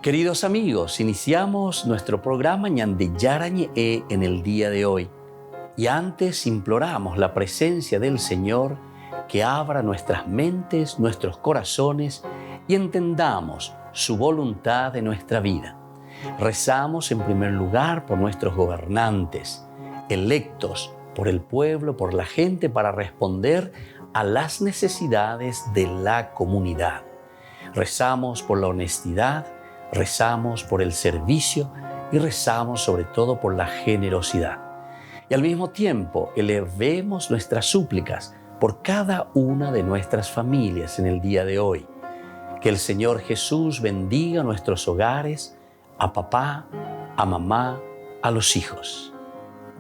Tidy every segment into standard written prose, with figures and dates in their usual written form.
Queridos amigos, iniciamos nuestro programa Ñande Yarañe en el día de hoy. Y antes imploramos la presencia del Señor que abra nuestras mentes, nuestros corazones y entendamos su voluntad en nuestra vida. Rezamos en primer lugar por nuestros gobernantes, electos por el pueblo, por la gente, para responder a las necesidades de la comunidad. Rezamos por la honestidad, rezamos por el servicio y rezamos sobre todo por la generosidad. Y al mismo tiempo elevemos nuestras súplicas por cada una de nuestras familias en el día de hoy. Que el Señor Jesús bendiga nuestros hogares, a papá, a mamá, a los hijos.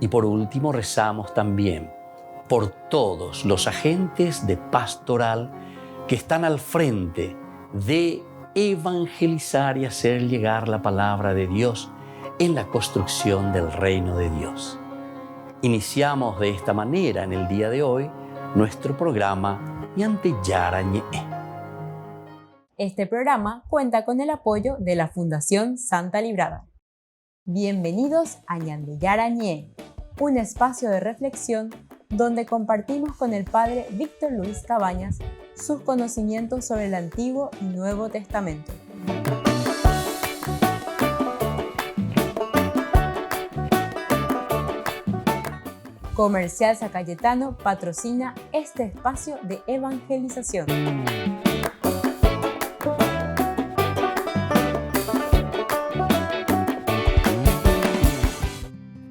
Y por último rezamos también por todos los agentes de pastoral que están al frente de evangelizar y hacer llegar la palabra de Dios en la construcción del reino de Dios. Iniciamos de esta manera en el día de hoy nuestro programa Ñande Yarañe. Este programa cuenta con el apoyo de la Fundación Santa Librada. Bienvenidos a Ñande Yarañe, un espacio de reflexión donde compartimos con el Padre Víctor Luis Cabañas sus conocimientos sobre el Antiguo y Nuevo Testamento. Comercial San Cayetano patrocina este espacio de evangelización.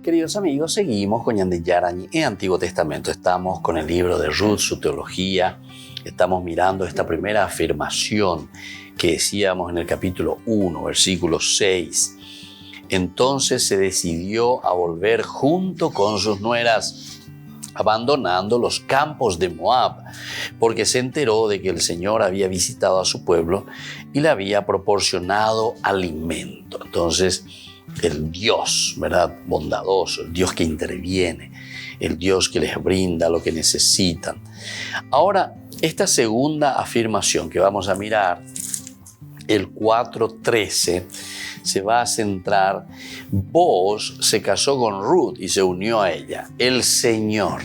Queridos amigos, seguimos con Ñande Yarañe en Antiguo Testamento. Estamos con el libro de Ruth, su teología. Estamos mirando esta primera afirmación que decíamos en el capítulo 1, versículo 6. Entonces se decidió a volver junto con sus nueras, abandonando los campos de Moab, porque se enteró de que el Señor había visitado a su pueblo y le había proporcionado alimento. Entonces, el Dios, ¿verdad?, bondadoso, el Dios que interviene, el Dios que les brinda lo que necesitan. Ahora, esta segunda afirmación que vamos a mirar, el 4:13, se va a centrar: Booz se casó con Ruth y se unió a ella. El Señor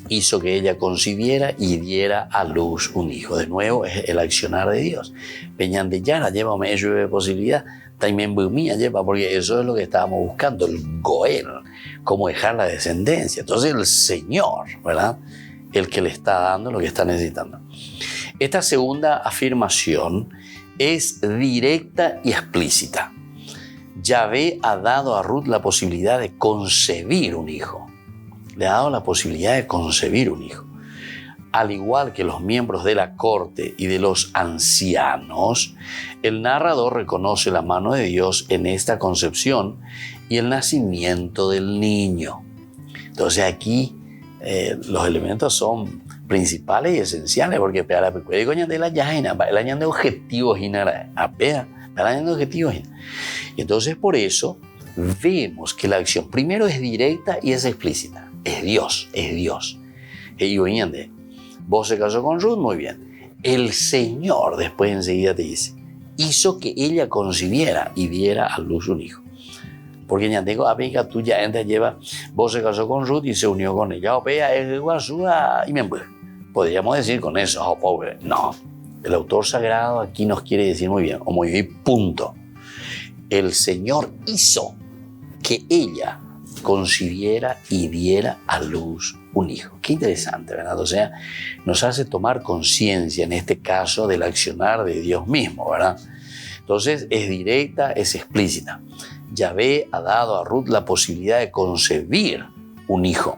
hizo que ella concibiera y diera a luz un hijo. De nuevo, es el accionar de Dios. Peñan de Yara, llévame, eso es posibilidad. También mía lleva, porque eso es lo que estábamos buscando, el Goel, cómo dejar la descendencia. Entonces el Señor, ¿verdad?, el que le está dando lo que está necesitando. Esta segunda afirmación es directa y explícita. Yahvé ha dado a Ruth la posibilidad de concebir un hijo. Le ha dado la posibilidad de concebir un hijo. Al igual que los miembros de la corte y de los ancianos, el narrador reconoce la mano de Dios en esta concepción y el nacimiento del niño. Entonces aquí los elementos son principales y esenciales, porque para el año de objetivos y entonces por eso vemos que la acción primero es directa y es explícita. Es Dios. Vos se casó con Ruth, muy bien. El Señor después enseguida te dice, hizo que ella concibiera y diera a luz un hijo. Porque ya tengo amiga tuya, lleva, vos se casó con Ruth y se unió con ella. Podríamos decir con eso, oh pobre. No, el autor sagrado aquí nos quiere decir muy bien, o muy bien, punto. El Señor hizo que ella concibiera y diera a luz un hijo. Qué interesante, ¿verdad? O sea, nos hace tomar conciencia en este caso del accionar de Dios mismo, ¿verdad? Entonces es directa, es explícita. Yahvé ha dado a Ruth la posibilidad de concebir un hijo,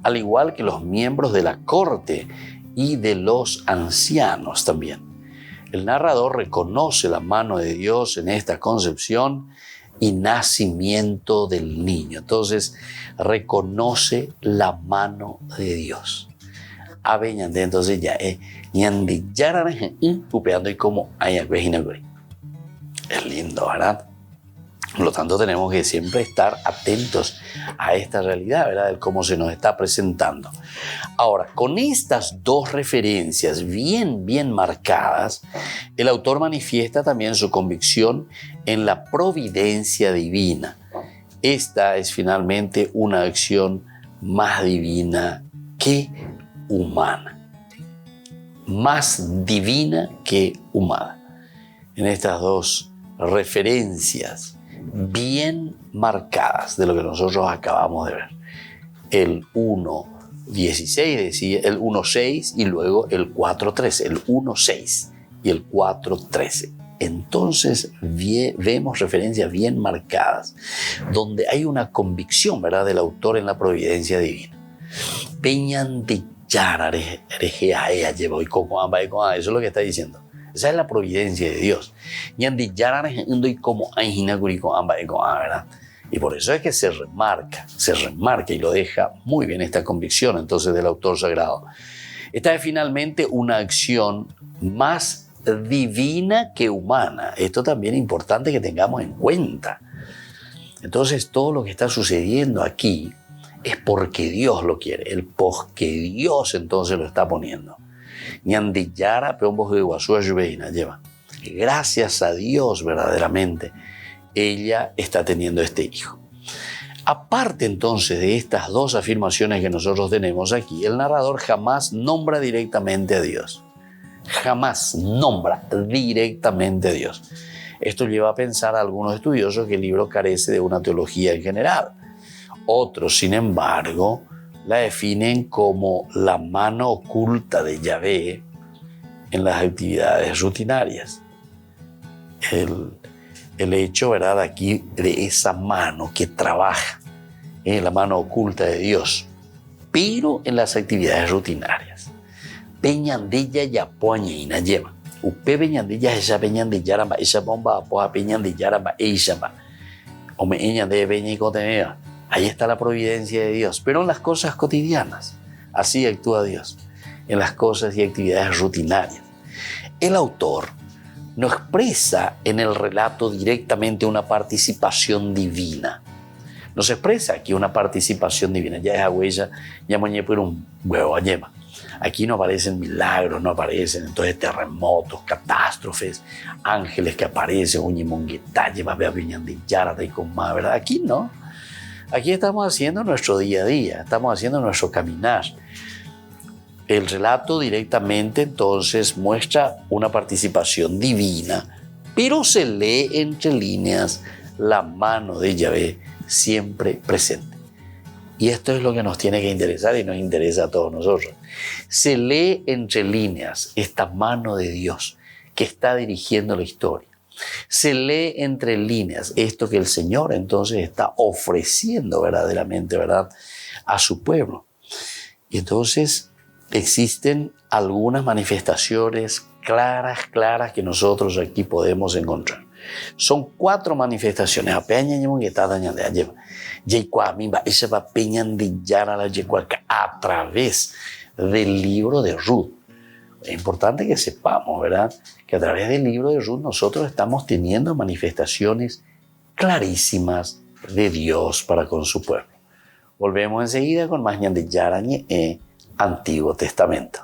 al igual que los miembros de la corte y de los ancianos también. El narrador reconoce la mano de Dios en esta concepción y nacimiento del niño. Entonces, reconoce la mano de Dios. Entonces ya es y como es lindo, ¿verdad? Por lo tanto, tenemos que siempre estar atentos a esta realidad, ¿verdad? De cómo se nos está presentando. Ahora, con estas dos referencias bien marcadas, el autor manifiesta también su convicción en la providencia divina. Esta es finalmente una acción más divina que humana. Más divina que humana. En estas dos referencias bien marcadas de lo que nosotros acabamos de ver. El 1.16 decía el 1.6 y luego el 4.13, el 1.6 y el 4.13. Entonces vemos referencias bien marcadas donde hay una convicción, ¿verdad?, del autor en la providencia divina. Peñan de Yara, eso es lo que está diciendo. Esa es la providencia de Dios. ¿Verdad? Y por eso es que se remarca y lo deja muy bien esta convicción entonces del autor sagrado. Esta es finalmente una acción más divina que humana. Esto también es importante que tengamos en cuenta. Entonces todo lo que está sucediendo aquí es porque Dios lo quiere, el porque Dios entonces lo está poniendo. Gracias a Dios verdaderamente ella está teniendo este hijo. Aparte entonces de estas dos afirmaciones que nosotros tenemos aquí, el narrador jamás nombra directamente a Dios. Jamás nombra directamente a Dios. Esto lleva a pensar a algunos estudiosos que el libro carece de una teología en general. Otros, sin embargo, la definen como la mano oculta de Yahvé en las actividades rutinarias. El hecho, ¿verdad?, aquí de esa mano que trabaja, la mano oculta de Dios, pero en las actividades rutinarias. Peñandilla y apoñina lleva. Upe peñandilla esa peñandilla ramba, esa bomba apoa peñandilla ramba, esa va. O me de peña y cotemea. Ahí está la providencia de Dios, pero en las cosas cotidianas, así actúa Dios, en las cosas y actividades rutinarias. El autor no expresa en el relato directamente una participación divina. No se expresa aquí una participación divina. Ya es agüella, ya moñé por un huevo a yema. Aquí no aparecen milagros, no aparecen entonces terremotos, catástrofes, ángeles que aparecen, uñimonguetá, lleva a viñan de yara, de con más, ¿verdad? Aquí no. Aquí estamos haciendo nuestro día a día, estamos haciendo nuestro caminar. El relato directamente entonces muestra una participación divina, pero se lee entre líneas la mano de Yahvé siempre presente. Y esto es lo que nos tiene que interesar y nos interesa a todos nosotros. Se lee entre líneas esta mano de Dios que está dirigiendo la historia. Se lee entre líneas esto que el Señor entonces está ofreciendo verdaderamente, ¿verdad?, a su pueblo. Y entonces existen algunas manifestaciones claras que nosotros aquí podemos encontrar. Son 4 manifestaciones. A través del libro de Ruth. Es importante que sepamos, ¿verdad?, que a través del libro de Ruth nosotros estamos teniendo manifestaciones clarísimas de Dios para con su pueblo. Volvemos enseguida con más Ñande Yarañe Antiguo Testamento.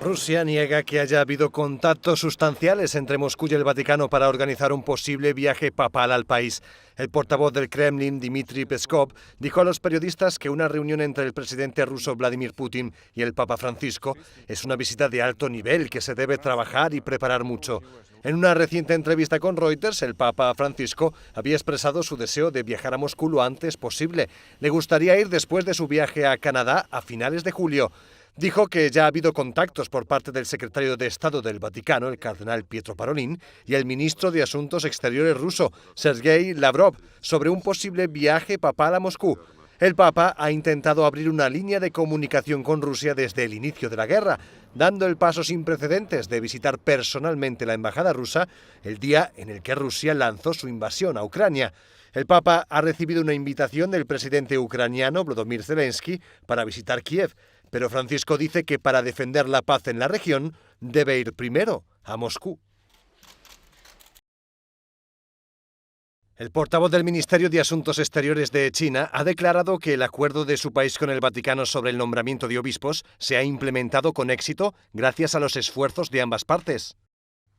Rusia niega que haya habido contactos sustanciales entre Moscú y el Vaticano para organizar un posible viaje papal al país. El portavoz del Kremlin, Dmitry Peskov, dijo a los periodistas que una reunión entre el presidente ruso Vladimir Putin y el Papa Francisco es una visita de alto nivel que se debe trabajar y preparar mucho. En una reciente entrevista con Reuters, el Papa Francisco había expresado su deseo de viajar a Moscú lo antes posible. Le gustaría ir después de su viaje a Canadá a finales de julio. Dijo que ya ha habido contactos por parte del secretario de Estado del Vaticano, el cardenal Pietro Parolin, y el ministro de Asuntos Exteriores ruso, Sergei Lavrov, sobre un posible viaje papal a Moscú. El Papa ha intentado abrir una línea de comunicación con Rusia desde el inicio de la guerra, dando el paso sin precedentes de visitar personalmente la embajada rusa el día en el que Rusia lanzó su invasión a Ucrania. El Papa ha recibido una invitación del presidente ucraniano Volodymyr Zelensky para visitar Kiev, Pero Francisco dice que para defender la paz en la región debe ir primero a Moscú. El portavoz del Ministerio de Asuntos Exteriores de China ha declarado que el acuerdo de su país con el Vaticano sobre el nombramiento de obispos se ha implementado con éxito gracias a los esfuerzos de ambas partes.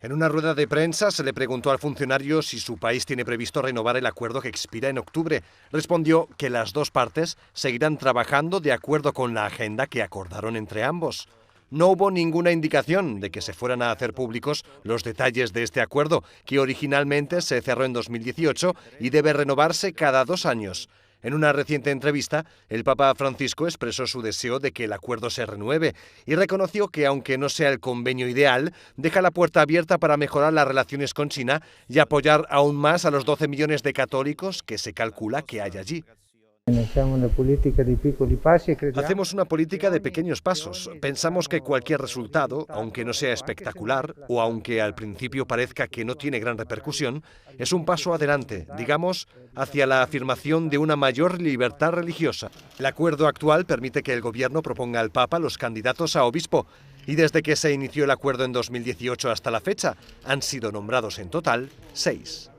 En una rueda de prensa se le preguntó al funcionario si su país tiene previsto renovar el acuerdo que expira en octubre. Respondió que las dos partes seguirán trabajando de acuerdo con la agenda que acordaron entre ambos. No hubo ninguna indicación de que se fueran a hacer públicos los detalles de este acuerdo, que originalmente se cerró en 2018 y debe renovarse cada 2 años. En una reciente entrevista, el Papa Francisco expresó su deseo de que el acuerdo se renueve y reconoció que, aunque no sea el convenio ideal, deja la puerta abierta para mejorar las relaciones con China y apoyar aún más a los 12 millones de católicos que se calcula que hay allí. Hacemos una política de pequeños pasos. Pensamos que cualquier resultado, aunque no sea espectacular o aunque al principio parezca que no tiene gran repercusión, es un paso adelante, digamos, hacia la afirmación de una mayor libertad religiosa. El acuerdo actual permite que el gobierno proponga al Papa los candidatos a obispo y desde que se inició el acuerdo en 2018 hasta la fecha han sido nombrados en total 6.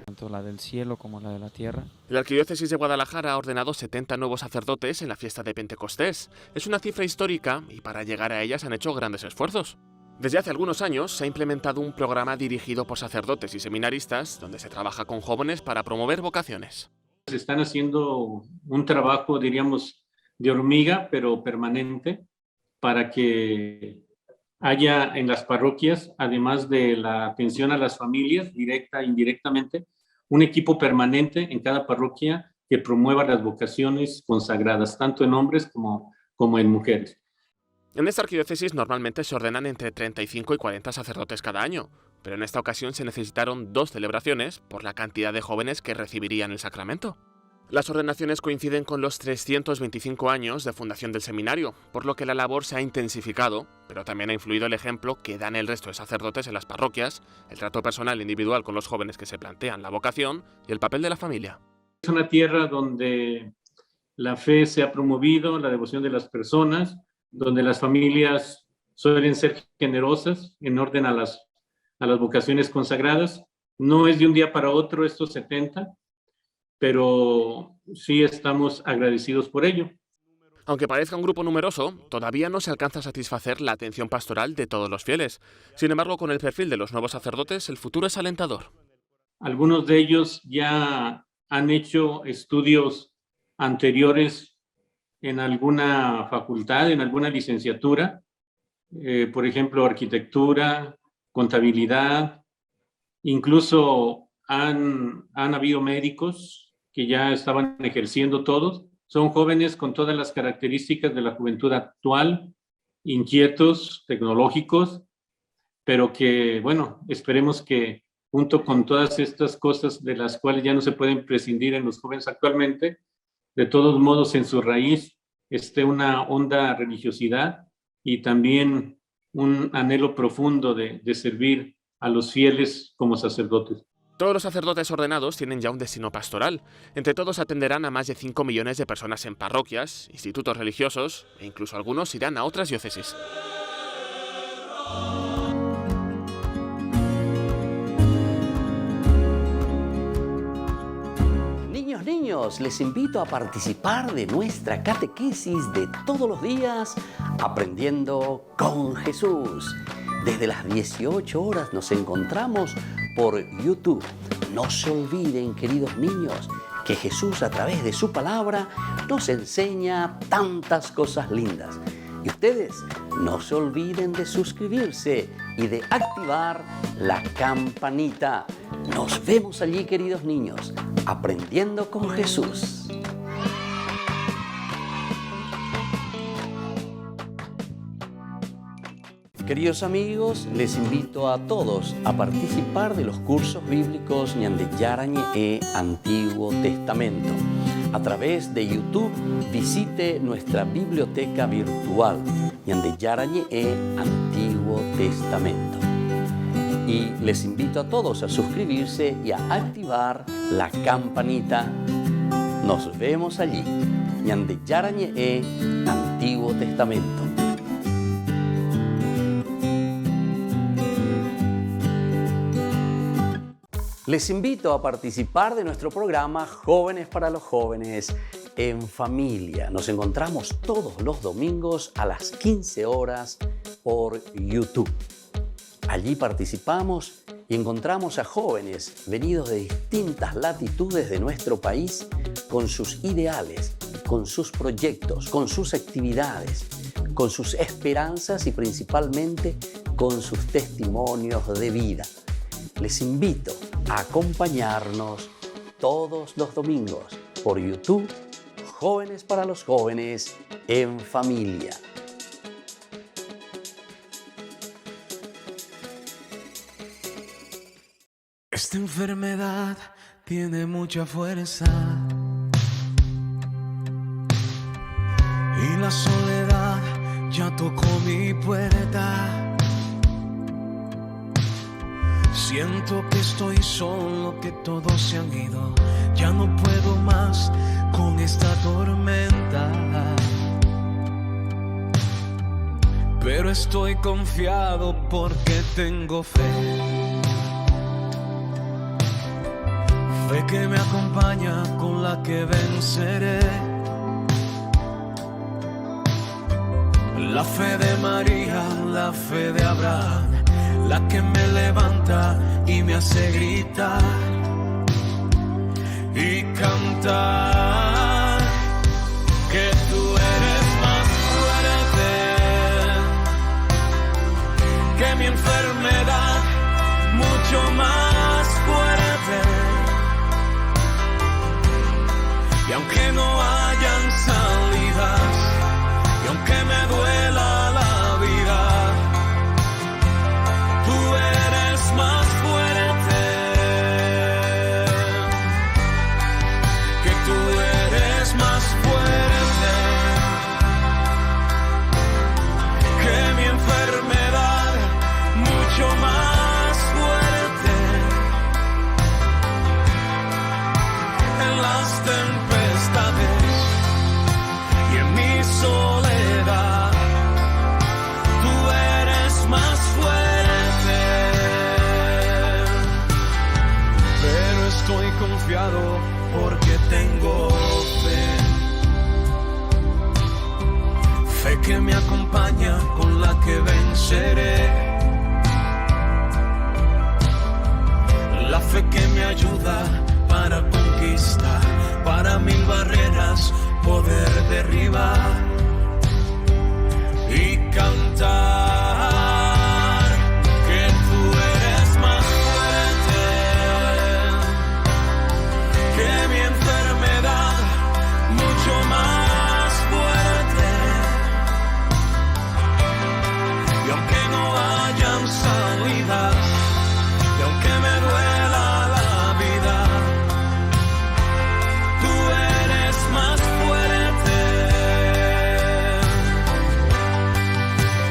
Tanto la del cielo como la de la tierra. La Arquidiócesis de Guadalajara ha ordenado 70 nuevos sacerdotes en la fiesta de Pentecostés. Es una cifra histórica y para llegar a ella se han hecho grandes esfuerzos. Desde hace algunos años se ha implementado un programa dirigido por sacerdotes y seminaristas donde se trabaja con jóvenes para promover vocaciones. Se están haciendo un trabajo, diríamos, de hormiga, pero permanente, para que haya en las parroquias, además de la atención a las familias, directa e indirectamente, un equipo permanente en cada parroquia que promueva las vocaciones consagradas, tanto en hombres como en mujeres. En esta arquidiócesis normalmente se ordenan entre 35 y 40 sacerdotes cada año, pero en esta ocasión se necesitaron 2 celebraciones por la cantidad de jóvenes que recibirían el sacramento. Las ordenaciones coinciden con los 325 años de fundación del seminario, por lo que la labor se ha intensificado, pero también ha influido el ejemplo que dan el resto de sacerdotes en las parroquias, el trato personal e individual con los jóvenes que se plantean la vocación y el papel de la familia. Es una tierra donde la fe se ha promovido, la devoción de las personas, donde las familias suelen ser generosas en orden a las vocaciones consagradas. No es de un día para otro estos 70, pero sí estamos agradecidos por ello. Aunque parezca un grupo numeroso, todavía no se alcanza a satisfacer la atención pastoral de todos los fieles. Sin embargo, con el perfil de los nuevos sacerdotes, el futuro es alentador. Algunos de ellos ya han hecho estudios anteriores en alguna facultad, en alguna licenciatura, por ejemplo, arquitectura, contabilidad, incluso han habido médicos que ya estaban ejerciendo todos. Son jóvenes con todas las características de la juventud actual, inquietos, tecnológicos, pero que, bueno, esperemos que junto con todas estas cosas de las cuales ya no se pueden prescindir en los jóvenes actualmente, de todos modos en su raíz esté una honda religiosidad y también un anhelo profundo de servir a los fieles como sacerdotes. Todos los sacerdotes ordenados tienen ya un destino pastoral. Entre todos atenderán a más de 5 millones de personas en parroquias, institutos religiosos e incluso algunos irán a otras diócesis. Niños, les invito a participar de nuestra catequesis de todos los días, Aprendiendo con Jesús. Desde las 18 horas nos encontramos por YouTube. No se olviden, queridos niños, que Jesús a través de su palabra nos enseña tantas cosas lindas. Y ustedes no se olviden de suscribirse y de activar la campanita. Nos vemos allí, queridos niños, Aprendiendo con Jesús. Queridos amigos, les invito a todos a participar de los cursos bíblicos Ñande Yarañe Antiguo Testamento. A través de YouTube visite nuestra biblioteca virtual Ñande Yarañe Antiguo Testamento. Y les invito a todos a suscribirse y a activar la campanita. Nos vemos allí. Ñande Yarañe Antiguo Testamento. Les invito a participar de nuestro programa Jóvenes para los Jóvenes en Familia. Nos encontramos todos los domingos a las 15 horas por YouTube. Allí participamos y encontramos a jóvenes venidos de distintas latitudes de nuestro país con sus ideales, con sus proyectos, con sus actividades, con sus esperanzas y principalmente con sus testimonios de vida. Les invito a acompañarnos todos los domingos por YouTube, Jóvenes para los Jóvenes en Familia. Esta enfermedad tiene mucha fuerza y la soledad ya tocó mi puerta. Siento que estoy solo, que todos se han ido. Ya no puedo más con esta tormenta. Pero estoy confiado porque tengo fe. Fe que me acompaña, con la que venceré. La fe de María, la fe de Abraham, la que me levanta y me hace gritar y cantar que tú eres más fuerte que mi enfermedad, mucho más fuerte. Y aunque no hayan salidas, y aunque me duela la vida, tú eres más fuerte, que tú eres más fuerte que mi enfermedad, mucho más fuerte. En las tempestades y en mi soledad, tú eres más fuerte. Pero estoy confiado porque tengo fe. Fe que me acompaña, con la que venceré. La fe que me ayuda para conquistar, para 1000 barreras poder derribar y cantar que tú eres más fuerte que mi enfermedad, mucho más fuerte. Y aunque no hayan salidas, y aunque me duela la vida, tú eres más fuerte.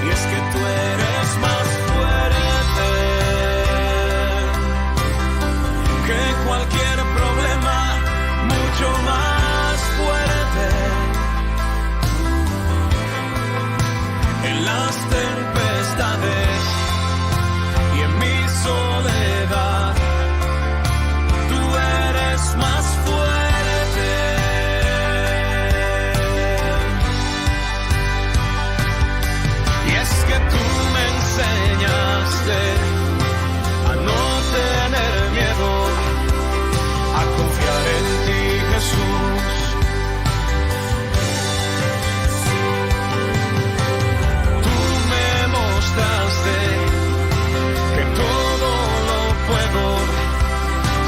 Y es que tú eres más fuerte que cualquier problema, mucho más fuerte. En las tempestades y en mi soledad, tú eres más fuerte. Y es que tú me enseñaste a no tener miedo, a confiar en ti, Jesús. Tú me mostraste que todo lo puedo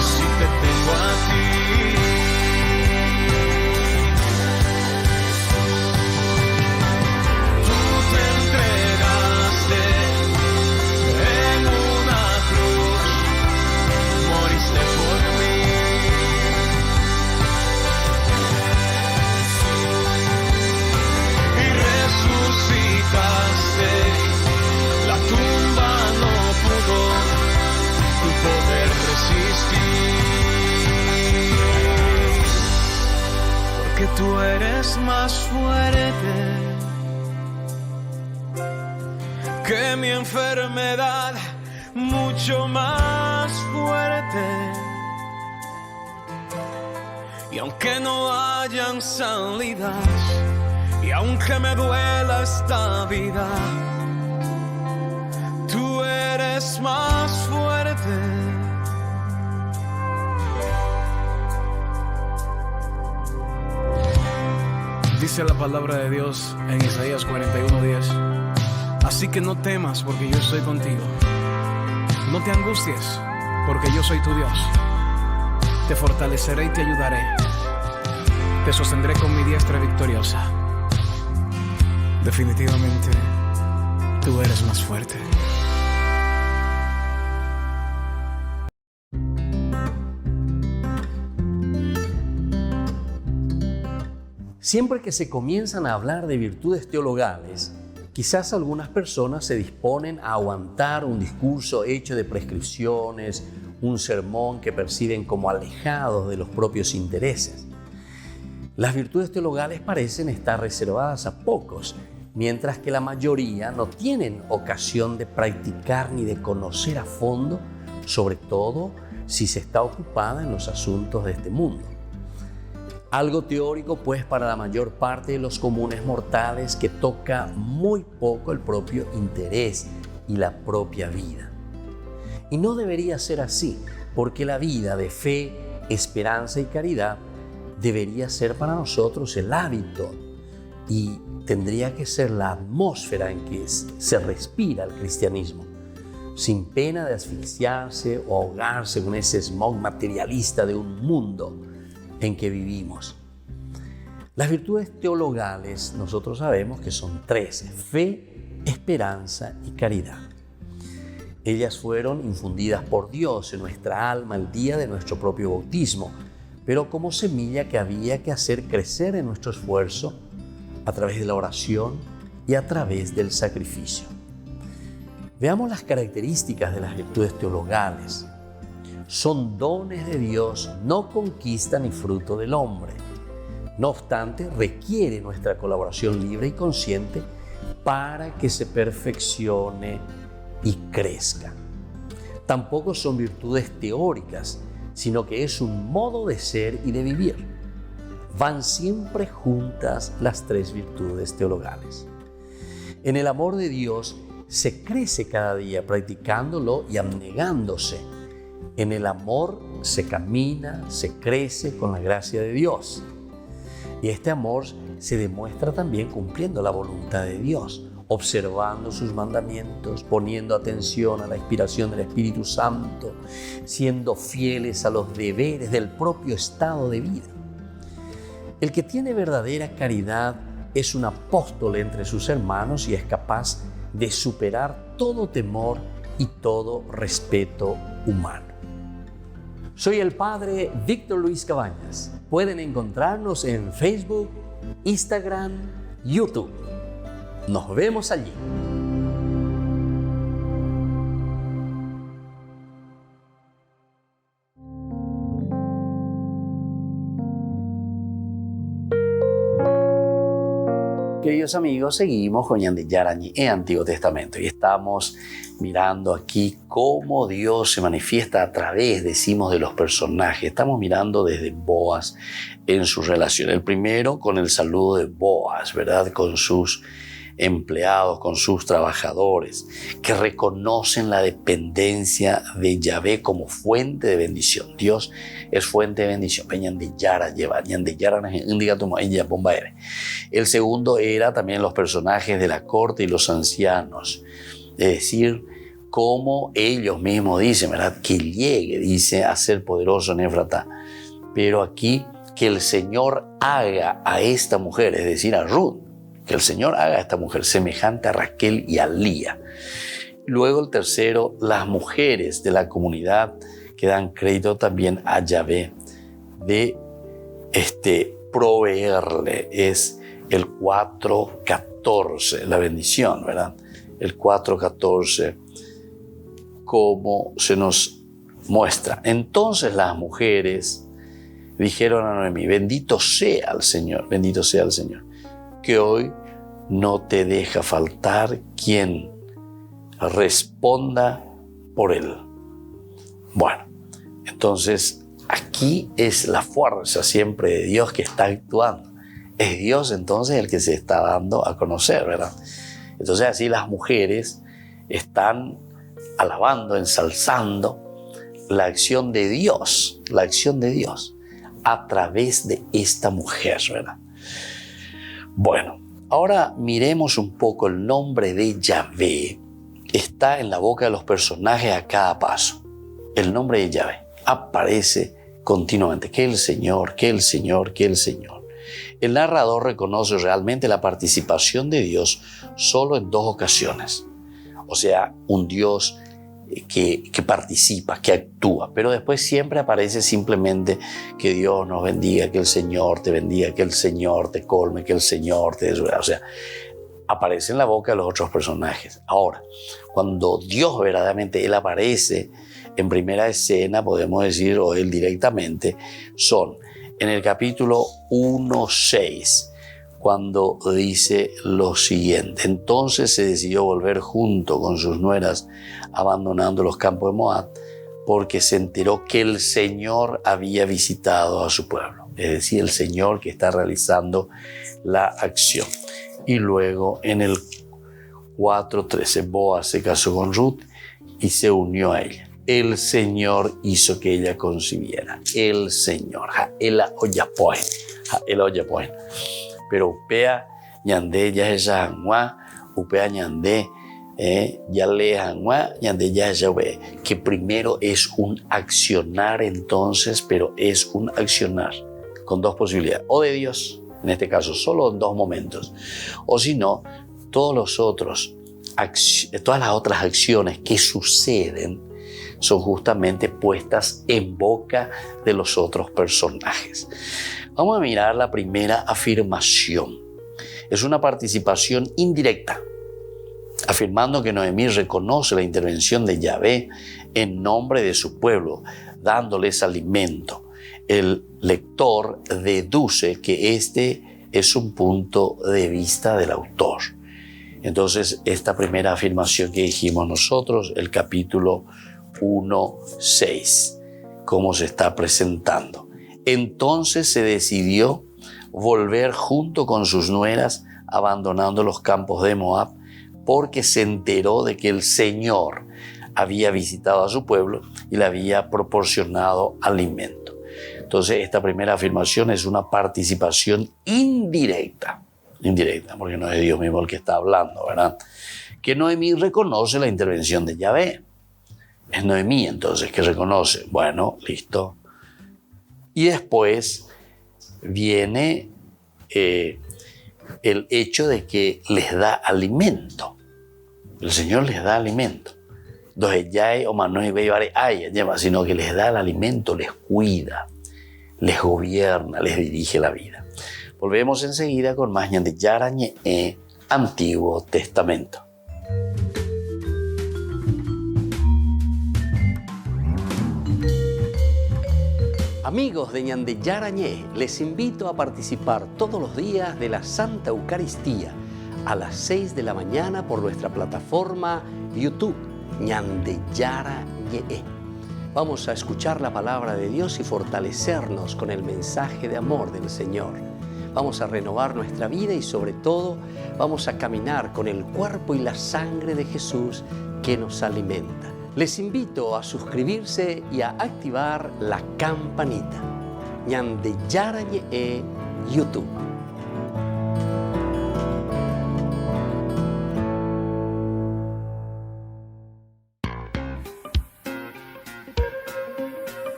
si te tengo a ti. Tú te entregaste en una cruz, moriste por mí. Y resucitaste, la tumba no pudo tu poder resistir, porque tú eres más fuerte que mi enfermedad mucho más fuerte. Y aunque no hayan salidas, y aunque me duela esta vida, tú eres más fuerte. Dice la palabra de Dios en Isaías 41:10. Así que no temas porque yo estoy contigo. No te angusties porque yo soy tu Dios. Te fortaleceré y te ayudaré. Te sostendré con mi diestra victoriosa. Definitivamente, tú eres más fuerte. Siempre que se comienzan a hablar de virtudes teologales, quizás algunas personas se disponen a aguantar un discurso hecho de prescripciones, un sermón que perciben como alejados de los propios intereses. Las virtudes teologales parecen estar reservadas a pocos, mientras que la mayoría no tienen ocasión de practicar ni de conocer a fondo, sobre todo si se está ocupada en los asuntos de este mundo. Algo teórico, pues, para la mayor parte de los comunes mortales que toca muy poco el propio interés y la propia vida. Y no debería ser así, porque la vida de fe, esperanza y caridad debería ser para nosotros el hábito y tendría que ser la atmósfera en que se respira el cristianismo, sin pena de asfixiarse o ahogarse con ese smog materialista de un mundo en que vivimos. Las virtudes teologales nosotros sabemos que son 13: fe, esperanza y caridad. Ellas fueron infundidas por Dios en nuestra alma el día de nuestro propio bautismo, pero como semilla que había que hacer crecer en nuestro esfuerzo a través de la oración y a través del sacrificio. Veamos las características de las virtudes teologales. Son dones de Dios, no conquista ni fruto del hombre. No obstante, requiere nuestra colaboración libre y consciente para que se perfeccione y crezca. Tampoco son virtudes teóricas, sino que es un modo de ser y de vivir. Van siempre juntas las 3 virtudes teologales. En el amor de Dios se crece cada día practicándolo y abnegándose. En el amor se camina, se crece con la gracia de Dios. Y este amor se demuestra también cumpliendo la voluntad de Dios, observando sus mandamientos, poniendo atención a la inspiración del Espíritu Santo, siendo fieles a los deberes del propio estado de vida. El que tiene verdadera caridad es un apóstol entre sus hermanos y es capaz de superar todo temor y todo respeto humano. Soy el Padre Víctor Luis Cabañas. Pueden encontrarnos en Facebook, Instagram, YouTube. Nos vemos allí. Queridos amigos, seguimos con Ñande Yarañi en Antiguo Testamento y estamos mirando aquí cómo Dios se manifiesta a través, decimos, de los personajes. Estamos mirando desde Boaz en su relación. El primero con el saludo de Boaz, ¿verdad? Con sus empleados, con sus trabajadores, que reconocen la dependencia de Yahvé como fuente de bendición. Dios es fuente de bendición. El segundo era también los personajes de la corte y los ancianos, es decir, como ellos mismos dicen, ¿verdad? Que llegue, dice, a ser poderoso en Éfrata, pero aquí que el Señor haga a esta mujer, es decir, a Ruth, que el Señor haga a esta mujer semejante a Raquel y a Lía. Luego el tercero, las mujeres de la comunidad que dan crédito también a Yahvé de proveerle. Es el 4:14, la bendición, ¿verdad? El 4:14, como se nos muestra. Entonces las mujeres dijeron a Noemí: bendito sea el Señor, que hoy no te deja faltar quien responda por él. Bueno, entonces aquí es la fuerza siempre de Dios que está actuando. Es Dios entonces el que se está dando a conocer, ¿verdad? Entonces así las mujeres están alabando, ensalzando la acción de Dios a través de esta mujer, ¿verdad? Bueno, ahora miremos un poco el nombre de Yahvé. Está en la boca de los personajes a cada paso. El nombre de Yahvé aparece continuamente. Que el Señor, que el Señor, que el Señor. El narrador reconoce realmente la participación de Dios solo en 2 ocasiones. O sea, un Dios que participa, que actúa, pero después siempre aparece simplemente que Dios nos bendiga, que el Señor te bendiga, que el Señor te colme, que el Señor te desvela. O sea, aparece en la boca de los otros personajes. Ahora, cuando Dios verdaderamente Él aparece en primera escena, podemos decir, o Él directamente, son en el capítulo 1:6, cuando dice lo siguiente: entonces se decidió volver junto con sus nueras, abandonando los campos de Moab, porque se enteró que el Señor había visitado a su pueblo. Es decir, el Señor que está realizando la acción. Y luego en el 4:13, Boaz se casó con Ruth y se unió a ella. El Señor hizo que ella concibiera. El Señor. Ela oyapoen. Pero upea ñande ya esa angua, upea ñande ya le angua, ñande ya esa we. Que primero es un accionar entonces, pero es un accionar con 2 posibilidades. O de Dios, en este caso solo en 2 momentos. O si no, todas las otras acciones que suceden son justamente puestas en boca de los otros personajes. Vamos a mirar la primera afirmación. Es una participación indirecta, afirmando que Noemí reconoce la intervención de Yahvé en nombre de su pueblo, dándoles alimento. El lector deduce que este es un punto de vista del autor. Entonces, esta primera afirmación que dijimos nosotros, el capítulo 1:6, cómo se está presentando. Entonces se decidió volver junto con sus nueras, abandonando los campos de Moab, porque se enteró de que el Señor había visitado a su pueblo y le había proporcionado alimento. Entonces, esta primera afirmación es una participación indirecta, porque no es Dios mismo el que está hablando, ¿verdad? Que Noemí reconoce la intervención de Yahvé. Es Noemí entonces que reconoce, bueno, listo. Y después viene el hecho de que les da alimento. El Señor les da alimento. Entonces ya no es sino que les da el alimento, les cuida, les gobierna, les dirige la vida. Volvemos enseguida con más de Yarañe, Antiguo Testamento. Amigos de Ñande Yarañé, les invito a participar todos los días de la Santa Eucaristía a las 6 de la mañana por nuestra plataforma YouTube, Ñande Yarañé. Vamos a escuchar la palabra de Dios y fortalecernos con el mensaje de amor del Señor. Vamos a renovar nuestra vida y sobre todo vamos a caminar con el cuerpo y la sangre de Jesús que nos alimenta. Les invito a suscribirse y a activar la campanita. Ñande Yarañé YouTube.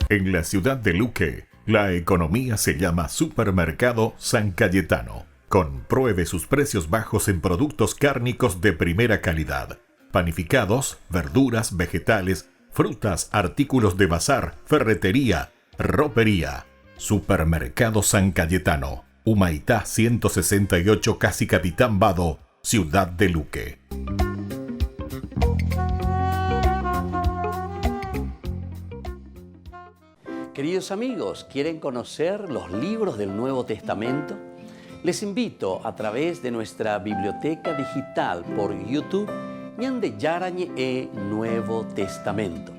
En la ciudad de Luque, la economía se llama Supermercado San Cayetano. Compruebe sus precios bajos en productos cárnicos de primera calidad. Panificados, verduras, vegetales, frutas, artículos de bazar, ferretería, ropería. Supermercado San Cayetano, Humaitá 168, Casi Capitán Vado, Ciudad de Luque. Queridos amigos, ¿quieren conocer los libros del Nuevo Testamento? Les invito a través de nuestra biblioteca digital por YouTube, Ñande Yarañe Nuevo Testamento.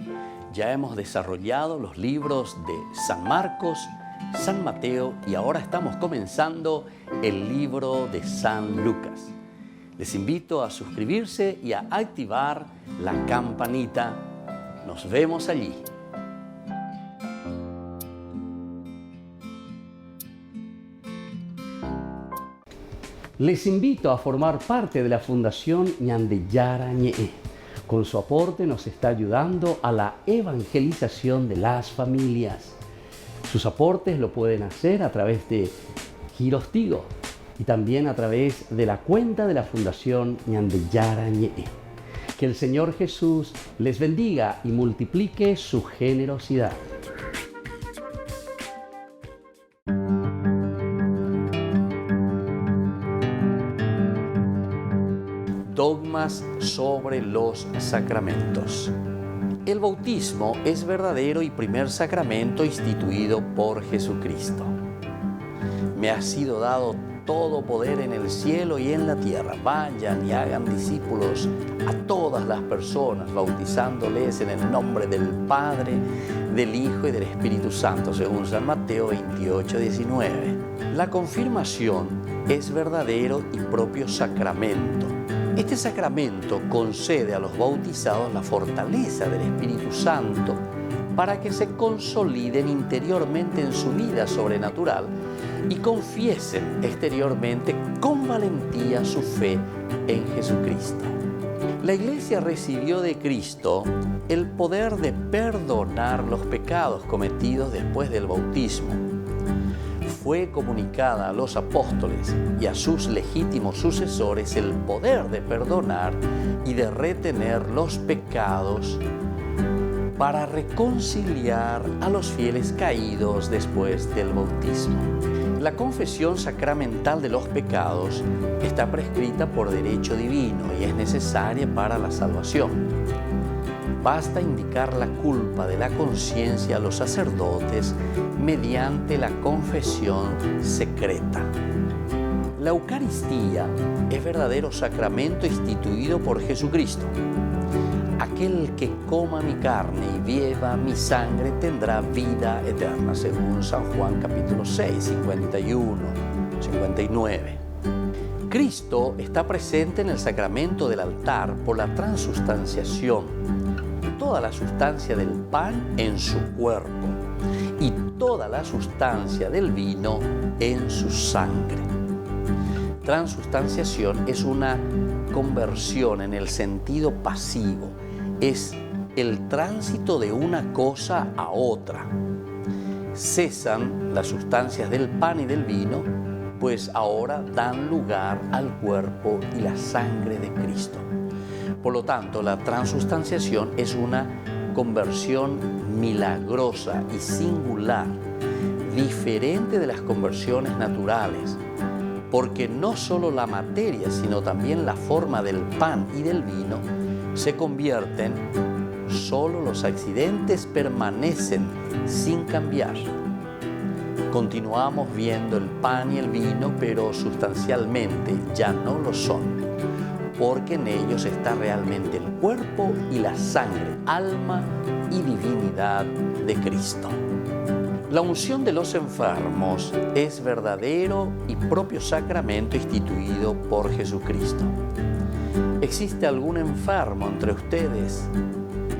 Ya hemos desarrollado los libros de San Marcos, San Mateo y ahora estamos comenzando el libro de San Lucas. Les invito a suscribirse y a activar la campanita. Nos vemos allí. Les invito a formar parte de la Fundación Ñande Yarañe. Con su aporte nos está ayudando a la evangelización de las familias. Sus aportes lo pueden hacer a través de Giros Tigo y también a través de la cuenta de la Fundación Ñande Yarañe. Que el Señor Jesús les bendiga y multiplique su generosidad. Dogmas sobre los sacramentos. El bautismo es verdadero y primer sacramento instituido por Jesucristo. Me ha sido dado todo poder en el cielo y en la tierra. Vayan y hagan discípulos a todas las personas, bautizándoles en el nombre del Padre, del Hijo y del Espíritu Santo, según San Mateo 28:19. La confirmación es verdadero y propio sacramento. Este sacramento concede a los bautizados la fortaleza del Espíritu Santo para que se consoliden interiormente en su vida sobrenatural y confiesen exteriormente con valentía su fe en Jesucristo. La Iglesia recibió de Cristo el poder de perdonar los pecados cometidos después del bautismo. Fue comunicada a los apóstoles y a sus legítimos sucesores el poder de perdonar y de retener los pecados para reconciliar a los fieles caídos después del bautismo. La confesión sacramental de los pecados está prescrita por derecho divino y es necesaria para la salvación. Basta indicar la culpa de la conciencia a los sacerdotes mediante la confesión secreta. La Eucaristía es verdadero sacramento instituido por Jesucristo. Aquel que coma mi carne y beba mi sangre tendrá vida eterna, según San Juan capítulo 6, 51, 59. Cristo está presente en el sacramento del altar por la transustanciación. Toda la sustancia del pan en su cuerpo y toda la sustancia del vino en su sangre. Transustanciación es una conversión en el sentido pasivo, es el tránsito de una cosa a otra. Cesan las sustancias del pan y del vino, pues ahora dan lugar al cuerpo y la sangre de Cristo. Por lo tanto, la transustanciación es una conversión milagrosa y singular, diferente de las conversiones naturales, porque no solo la materia, sino también la forma del pan y del vino se convierten, solo los accidentes permanecen sin cambiar. Continuamos viendo el pan y el vino, pero sustancialmente ya no lo son, porque en ellos está realmente el cuerpo y la sangre, alma y divinidad de Cristo. La unción de los enfermos es verdadero y propio sacramento instituido por Jesucristo. ¿Existe algún enfermo entre ustedes?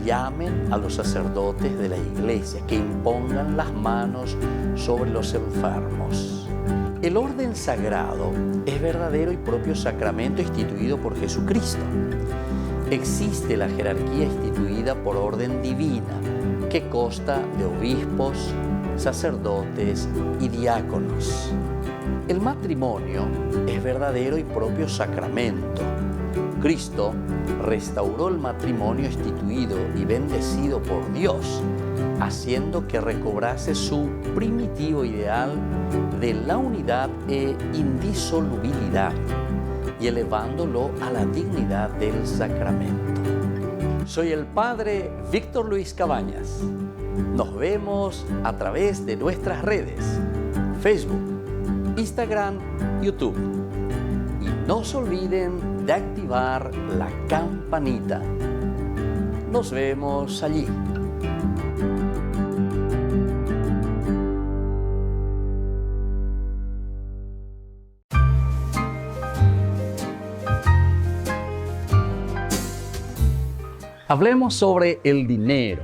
Llamen a los sacerdotes de la Iglesia que impongan las manos sobre los enfermos. El orden sagrado es verdadero y propio sacramento instituido por Jesucristo. Existe la jerarquía instituida por orden divina, que consta de obispos, sacerdotes y diáconos. El matrimonio es verdadero y propio sacramento. Cristo restauró el matrimonio instituido y bendecido por Dios, haciendo que recobrase su primitivo ideal de la unidad e indisolubilidad y elevándolo a la dignidad del sacramento. Soy el Padre Víctor Luis Cabañas. Nos vemos a través de nuestras redes, Facebook, Instagram, YouTube. Y No se olviden de activar la campanita. Nos vemos allí. Hablemos sobre el dinero.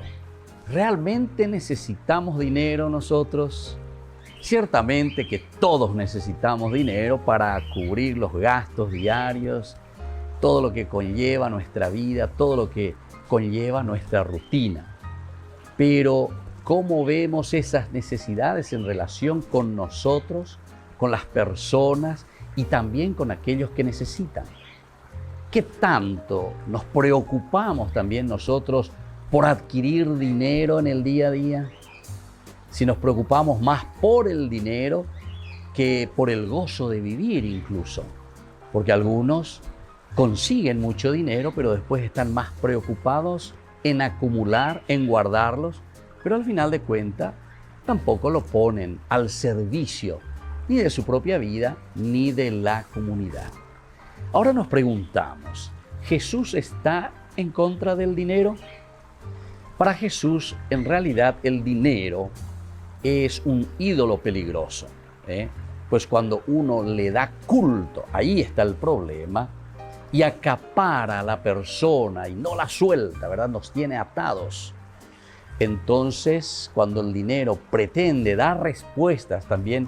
¿Realmente necesitamos dinero nosotros? Ciertamente que todos necesitamos dinero para cubrir los gastos diarios, todo lo que conlleva nuestra vida, todo lo que conlleva nuestra rutina. Pero, ¿cómo vemos esas necesidades en relación con nosotros, con las personas y también con aquellos que necesitan? ¿Qué tanto nos preocupamos también nosotros por adquirir dinero en el día a día? Si nos preocupamos más por el dinero que por el gozo de vivir incluso. Porque algunos consiguen mucho dinero, pero después están más preocupados en acumular, en guardarlos, pero al final de cuentas tampoco lo ponen al servicio ni de su propia vida ni de la comunidad. Ahora nos preguntamos, ¿Jesús está en contra del dinero? Para Jesús, en realidad, el dinero es un ídolo peligroso, pues cuando uno le da culto, ahí está el problema, y acapara a la persona y no la suelta, ¿verdad? Nos tiene atados. Entonces, cuando el dinero pretende dar respuestas también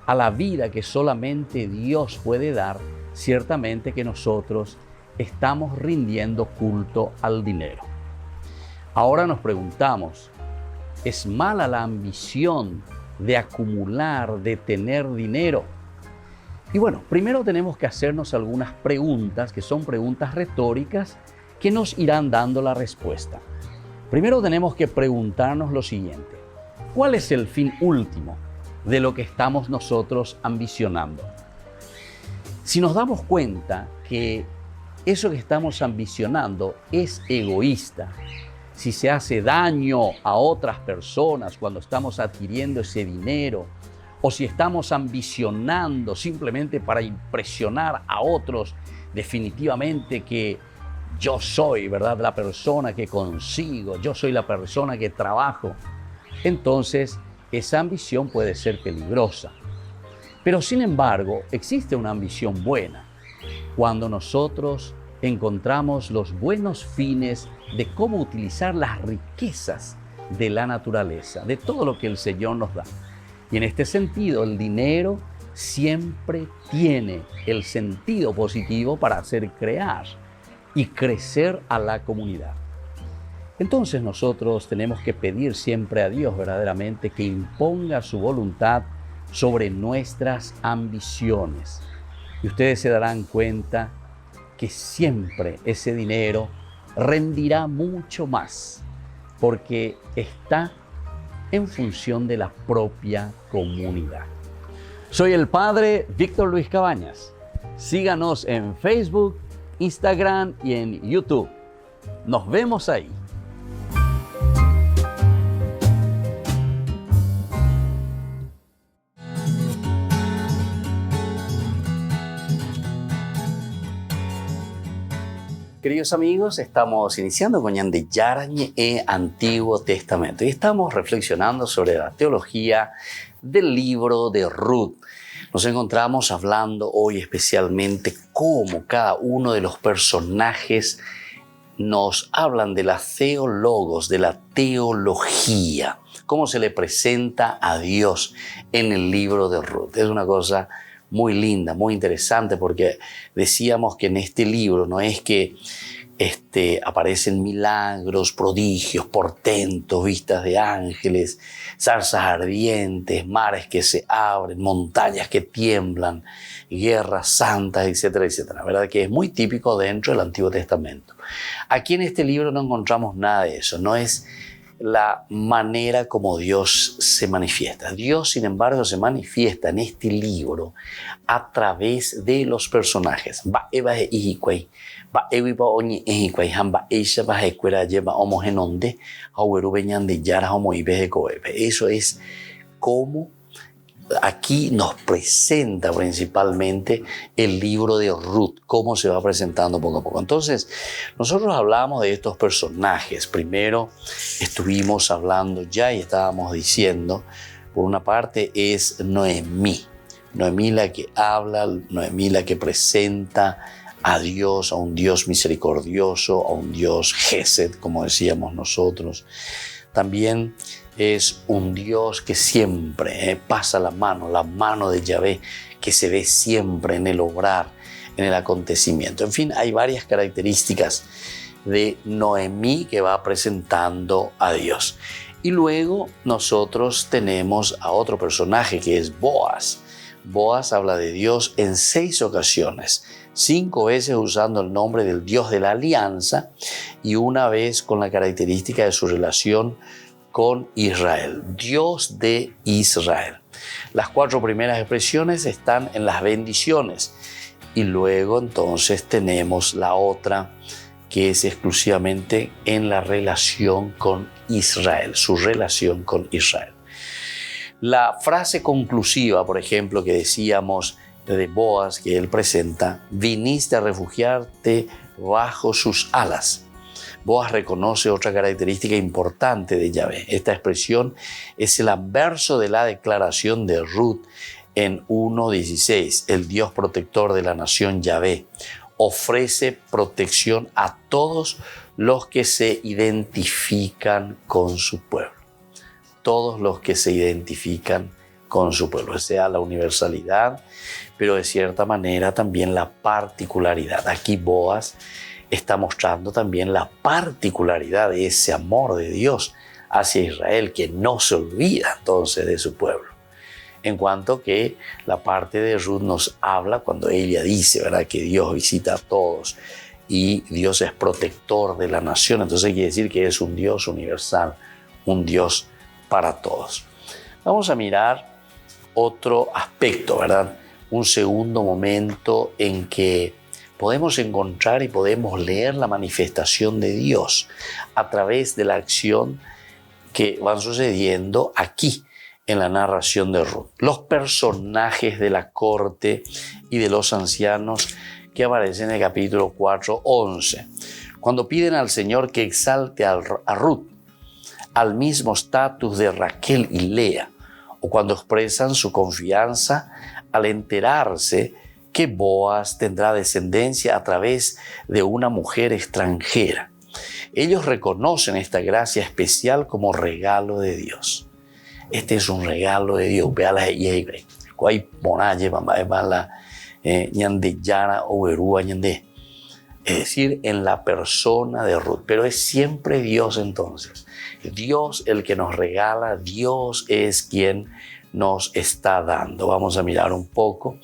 a la vida que solamente Dios puede dar, ciertamente que nosotros estamos rindiendo culto al dinero. Ahora nos preguntamos, ¿es mala la ambición de acumular, de tener dinero? Y bueno, primero tenemos que hacernos algunas preguntas que son preguntas retóricas que nos irán dando la respuesta. Primero tenemos que preguntarnos lo siguiente: ¿cuál es el fin último de lo que estamos nosotros ambicionando? Si nos damos cuenta que eso que estamos ambicionando es egoísta, si se hace daño a otras personas cuando estamos adquiriendo ese dinero, o si estamos ambicionando simplemente para impresionar a otros, definitivamente que yo soy, ¿verdad?, la persona que consigo, yo soy la persona que trabajo, entonces esa ambición puede ser peligrosa. Pero sin embargo, existe una ambición buena cuando nosotros encontramos los buenos fines de cómo utilizar las riquezas de la naturaleza, de todo lo que el Señor nos da. Y en este sentido, el dinero siempre tiene el sentido positivo para hacer crear y crecer a la comunidad. Entonces nosotros tenemos que pedir siempre a Dios verdaderamente que imponga su voluntad sobre nuestras ambiciones. Y ustedes se darán cuenta que siempre ese dinero rendirá mucho más porque está en función de la propia comunidad. Soy el Padre Víctor Luis Cabañas. Síganos en Facebook, Instagram y en YouTube. Nos vemos ahí. Queridos amigos, estamos iniciando con Ñande Yarañe e Antiguo Testamento y estamos reflexionando sobre la teología del libro de Ruth. Nos encontramos hablando hoy especialmente cómo cada uno de los personajes nos hablan de la teologos, de la teología, cómo se le presenta a Dios en el libro de Ruth. Es una cosa muy linda, muy interesante, porque decíamos que en este libro no es que aparecen milagros, prodigios, portentos, vistas de ángeles, zarzas ardientes, mares que se abren, montañas que tiemblan, guerras santas, etcétera, etcétera. ¿Verdad? Que es muy típico dentro del Antiguo Testamento. Aquí en este libro no encontramos nada de eso, no es la manera como Dios se manifiesta. Dios, sin embargo, se manifiesta en este libro a través de los personajes. Eso es cómo aquí nos presenta principalmente el libro de Ruth, cómo se va presentando poco a poco. Entonces, nosotros hablamos de estos personajes. Primero estuvimos hablando ya y estábamos diciendo, por una parte es Noemí. Noemí la que habla, Noemí la que presenta a Dios, a un Dios misericordioso, a un Dios Gesed, como decíamos nosotros. También es un Dios que siempre pasa la mano de Yahvé, que se ve siempre en el obrar, en el acontecimiento. En fin, hay varias características de Noemí que va presentando a Dios. Y luego nosotros tenemos a otro personaje que es Boaz. Boaz habla de Dios en 6 ocasiones, 5 veces usando el nombre del Dios de la alianza y una vez con la característica de su relación con Israel, Dios de Israel. Las 4 primeras expresiones están en las bendiciones y luego entonces tenemos la otra que es exclusivamente en la relación con Israel, su relación con Israel. La frase conclusiva, por ejemplo, que decíamos de Boaz, que él presenta, viniste a refugiarte bajo sus alas. Boaz reconoce otra característica importante de Yahvé. Esta expresión es el anverso de la declaración de Ruth en 1:16. El Dios protector de la nación Yahvé ofrece protección a todos los que se identifican con su pueblo. Todos los que se identifican con su pueblo, o sea, la universalidad, pero de cierta manera también la particularidad. Aquí Boaz está mostrando también la particularidad de ese amor de Dios hacia Israel, que no se olvida entonces de su pueblo. En cuanto que la parte de Ruth nos habla cuando ella dice, ¿verdad?, que Dios visita a todos y Dios es protector de la nación. Entonces quiere decir que es un Dios universal, un Dios para todos. Vamos a mirar otro aspecto, ¿verdad? Un segundo momento en que podemos encontrar y podemos leer la manifestación de Dios a través de la acción que van sucediendo aquí en la narración de Ruth. Los personajes de la corte y de los ancianos que aparecen en el capítulo 4:11. Cuando piden al Señor que exalte a Ruth al mismo estatus de Raquel y Lea, o cuando expresan su confianza al enterarse que Boaz tendrá descendencia a través de una mujer extranjera. Ellos reconocen esta gracia especial como regalo de Dios. Este es un regalo de Dios. Véala ahí. Cuay monaye, mamá, ñande yara o berúa ñande. Es decir, en la persona de Ruth. Pero es siempre Dios entonces. Dios el que nos regala, Dios es quien nos está dando. Vamos a mirar un poco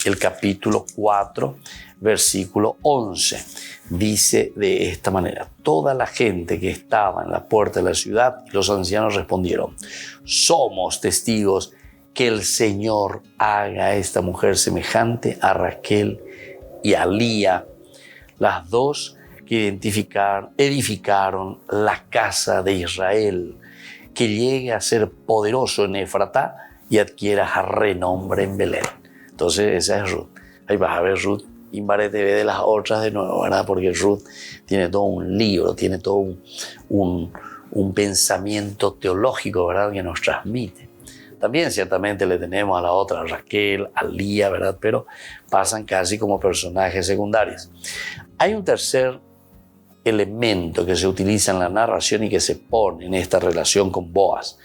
el capítulo 4, versículo 11. Dice de esta manera: toda la gente que estaba en la puerta de la ciudad y los ancianos respondieron: somos testigos que el Señor haga a esta mujer semejante a Raquel y a Lía, las dos que edificaron la casa de Israel, que llegue a ser poderoso en Efratá y adquiera renombre en Belén. Entonces esa es Ruth. Ahí vas a ver Ruth Imbarete ve de las otras de nuevo, ¿verdad? Porque Ruth tiene todo un libro, tiene todo un pensamiento teológico, ¿verdad?, que nos transmite. También ciertamente le tenemos a la otra, a Raquel, a Lía, ¿verdad?, pero pasan casi como personajes secundarios. Hay un tercer elemento que se utiliza en la narración y que se pone en esta relación con Boaz: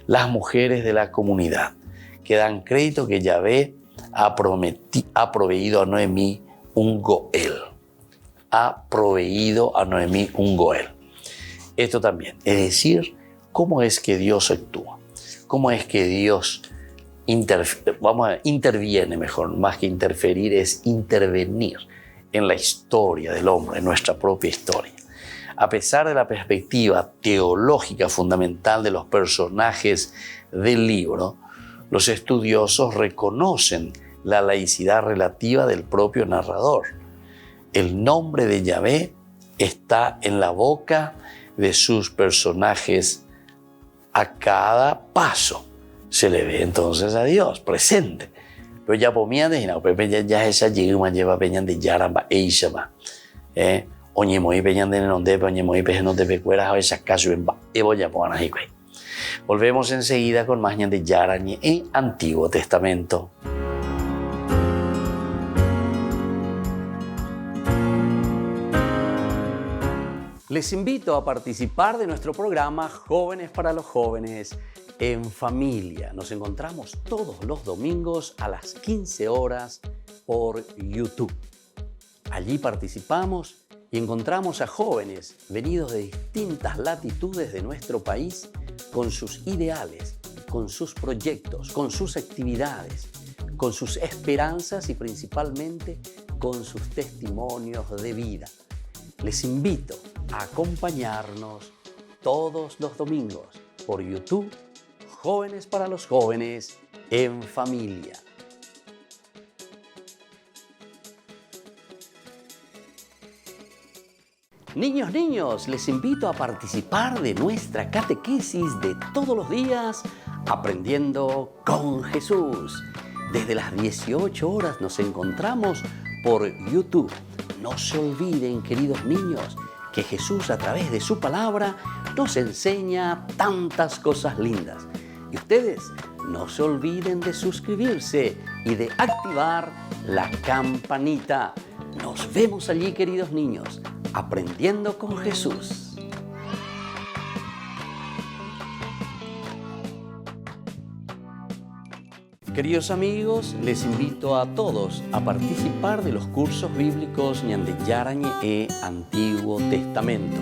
las mujeres de la comunidad, que dan crédito que Yahvé ha proveído a Noemí un Goel. Ha proveído a Noemí un Goel. Esto también, es decir, cómo es que Dios actúa, cómo es que Dios interviene, mejor, más que interferir, es intervenir en la historia del hombre, en nuestra propia historia. A pesar de la perspectiva teológica fundamental de los personajes del libro, los estudiosos reconocen la laicidad relativa del propio narrador. El nombre de Yahvé está en la boca de sus personajes a cada paso. se le ve entonces a Dios presente. Pero ya pomía de no, pero ya esa lleguma lleva peñan de yaramba eishama. Oñe moi peñan de no de oñe moi peñan de pecueras a esa caso en ba evo ya poana hikwe. Volvemos enseguida con más ñan de Yarañe en Antiguo Testamento. Les invito a participar de nuestro programa Jóvenes para los Jóvenes en Familia. Nos encontramos todos los domingos a las 15 horas por YouTube. Allí participamos y encontramos a jóvenes venidos de distintas latitudes de nuestro país con sus ideales, con sus proyectos, con sus actividades, con sus esperanzas y principalmente con sus testimonios de vida. Les invito a acompañarnos todos los domingos por YouTube, Jóvenes para los Jóvenes en Familia. Niños, les invito a participar de nuestra catequesis de todos los días, Aprendiendo con Jesús. Desde las 18 horas nos encontramos por YouTube. No se olviden, queridos niños, que Jesús a través de su palabra nos enseña tantas cosas lindas. Y ustedes no se olviden de suscribirse y de activar la campanita. Nos vemos allí, queridos niños, Aprendiendo con Jesús. Queridos amigos, les invito a todos a participar de los cursos bíblicos ñan de Yarañe e Antiguo Testamento.